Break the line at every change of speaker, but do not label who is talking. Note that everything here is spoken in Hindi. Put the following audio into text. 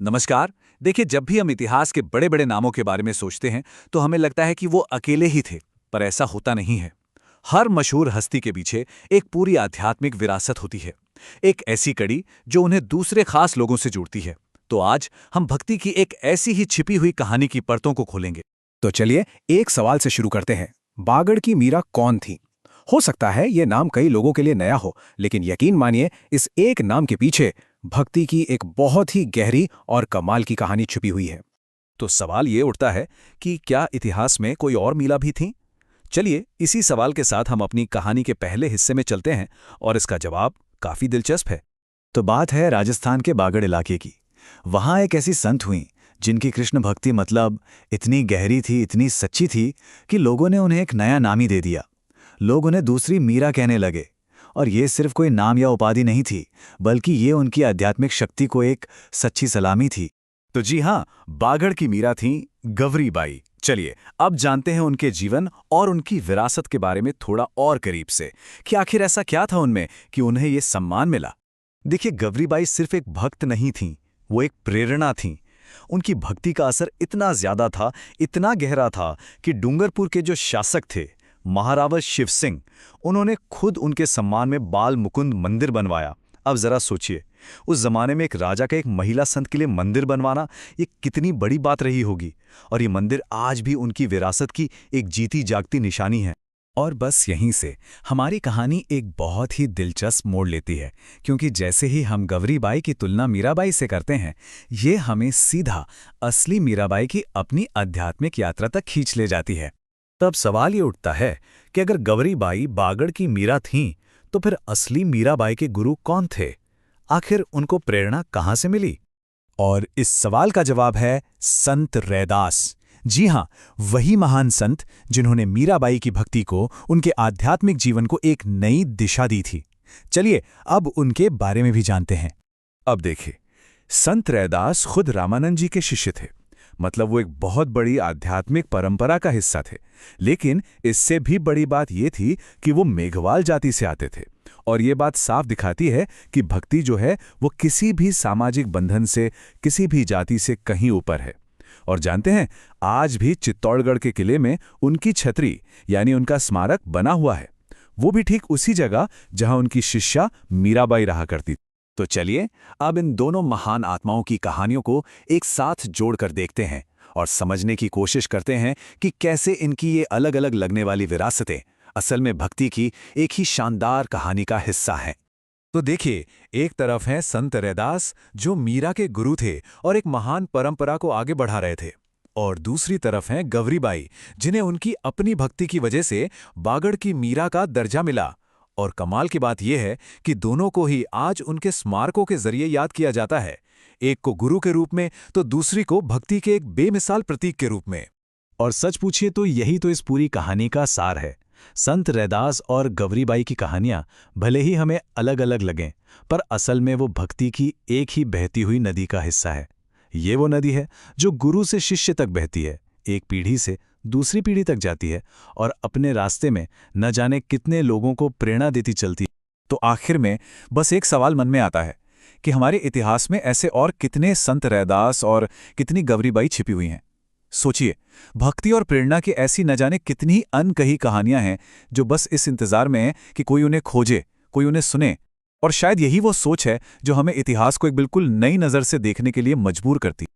नमस्कार। देखिए, जब भी हम इतिहास के बड़े बड़े नामों के बारे में सोचते हैं तो हमें लगता है कि वो अकेले ही थे, पर ऐसा होता नहीं है। हर मशहूर हस्ती के पीछे एक पूरी आध्यात्मिक विरासत होती है, एक ऐसी कड़ी जो उन्हें दूसरे खास लोगों से जोड़ती है। तो आज हम भक्ति की एक ऐसी ही छिपी हुई कहानी की परतों को खोलेंगे।
तो चलिए एक सवाल से शुरू करते हैं। बागड़ की मीरा कौन थी? हो सकता है ये नाम कई लोगों के लिए नया हो, लेकिन यकीन मानिए इस एक नाम के पीछे भक्ति की एक बहुत ही गहरी और कमाल की कहानी छुपी हुई है।
तो सवाल ये उठता है कि क्या इतिहास में कोई और मीरा भी थी? चलिए इसी सवाल के साथ हम अपनी कहानी के पहले हिस्से में चलते हैं और इसका जवाब काफी दिलचस्प है।
तो बात है राजस्थान के बागड़ इलाके की। वहाँ एक ऐसी संत हुई जिनकी कृष्ण भक्ति मतलब इतनी गहरी थी, इतनी सच्ची थी कि लोगों ने उन्हें एक नया नाम ही दे दिया। लोग उन्हें दूसरी मीरा कहने लगे। और ये सिर्फ कोई नाम या उपाधि नहीं थी, बल्कि ये उनकी आध्यात्मिक शक्ति को एक सच्ची सलामी थी।
तो जी हाँ, बागड़ की मीरा थी गवरी बाई। चलिए अब जानते हैं उनके जीवन और उनकी विरासत के बारे में थोड़ा और करीब से कि आखिर ऐसा क्या था उनमें कि उन्हें ये सम्मान मिला। देखिए, गवरी बाई सिर्फ एक भक्त नहीं थीं, वो एक प्रेरणा थीं। उनकी भक्ति का असर इतना ज्यादा था, इतना गहरा था कि डूंगरपुर के जो शासक थे महारावत शिव सिंह, उन्होंने खुद उनके सम्मान में बाल मुकुंद मंदिर बनवाया। अब जरा सोचिए, उस जमाने में एक राजा का एक महिला संत के लिए मंदिर बनवाना ये कितनी बड़ी बात रही होगी। और ये मंदिर आज भी उनकी विरासत की एक जीती जागती निशानी है।
और बस यहीं से हमारी कहानी एक बहुत ही दिलचस्प मोड़ लेती है, क्योंकि जैसे ही हम गवरी बाई की तुलना मीराबाई से करते हैं, ये हमें सीधा असली मीराबाई की अपनी आध्यात्मिक यात्रा तक खींच ले जाती है।
तब सवाल ये उठता है कि अगर गवरी बाई बागड़ की मीरा थीं, तो फिर असली मीराबाई के गुरु कौन थे? आखिर उनको प्रेरणा कहाँ से मिली?
और इस सवाल का जवाब है संत रैदास। जी हां, वही महान संत जिन्होंने मीराबाई की भक्ति को, उनके आध्यात्मिक जीवन को एक नई दिशा दी थी। चलिए अब उनके बारे में भी जानते हैं।
अब देखिए, संत रैदास खुद रामानंद जी के शिष्य थे। मतलब वो एक बहुत बड़ी आध्यात्मिक परंपरा का हिस्सा थे। लेकिन इससे भी बड़ी बात ये थी कि वो मेघवाल जाति से आते थे। और ये बात साफ दिखाती है कि भक्ति जो है वो किसी भी सामाजिक बंधन से, किसी भी जाति से कहीं ऊपर है। और जानते हैं, आज भी चित्तौड़गढ़ के किले में उनकी छतरी यानी उनका स्मारक बना हुआ है। वो भी ठीक उसी जगह जहां उनकी शिष्या मीराबाई रहा करती। तो चलिए अब इन दोनों महान आत्माओं की कहानियों को एक साथ जोड़कर देखते हैं और समझने की कोशिश करते हैं कि कैसे इनकी ये अलग अलग लगने वाली विरासतें असल में भक्ति की एक ही शानदार कहानी का हिस्सा हैं। तो देखिए, एक तरफ है संत रैदास जो मीरा के गुरु थे और एक महान परंपरा को आगे बढ़ा रहे थे, और दूसरी तरफ हैं गवरी बाई, जिन्हें उनकी अपनी भक्ति की वजह से बागड़ की मीरा का दर्जा मिला। और कमाल की बात यह है कि दोनों को ही आज उनके स्मारकों के जरिए याद किया जाता है, एक को गुरु के रूप में तो दूसरी को भक्ति के एक बेमिसाल प्रतीक के रूप में।
और सच पूछिए तो यही तो इस पूरी कहानी का सार है। संत रैदास और गवरी बाई की कहानियां भले ही हमें अलग अलग लगें, पर असल में वो भक्ति की एक ही बहती हुई नदी का हिस्सा है। ये वो नदी है जो गुरु से शिष्य तक बहती है, एक पीढ़ी से दूसरी पीढ़ी तक जाती है और अपने रास्ते में न जाने कितने लोगों को प्रेरणा देती चलती है। तो आखिर में बस एक सवाल मन में आता है कि हमारे इतिहास में ऐसे और कितने संत रैदास और कितनी गवरीबाई छिपी हुई हैं। सोचिए, भक्ति और प्रेरणा की ऐसी न जाने कितनी अनकही कहानियां हैं जो बस इस इंतजार में हैं कि कोई उन्हें खोजे, कोई उन्हें सुने। और शायद यही वो सोच है जो हमें इतिहास को एक बिल्कुल नई नज़र से देखने के लिए मजबूर करती।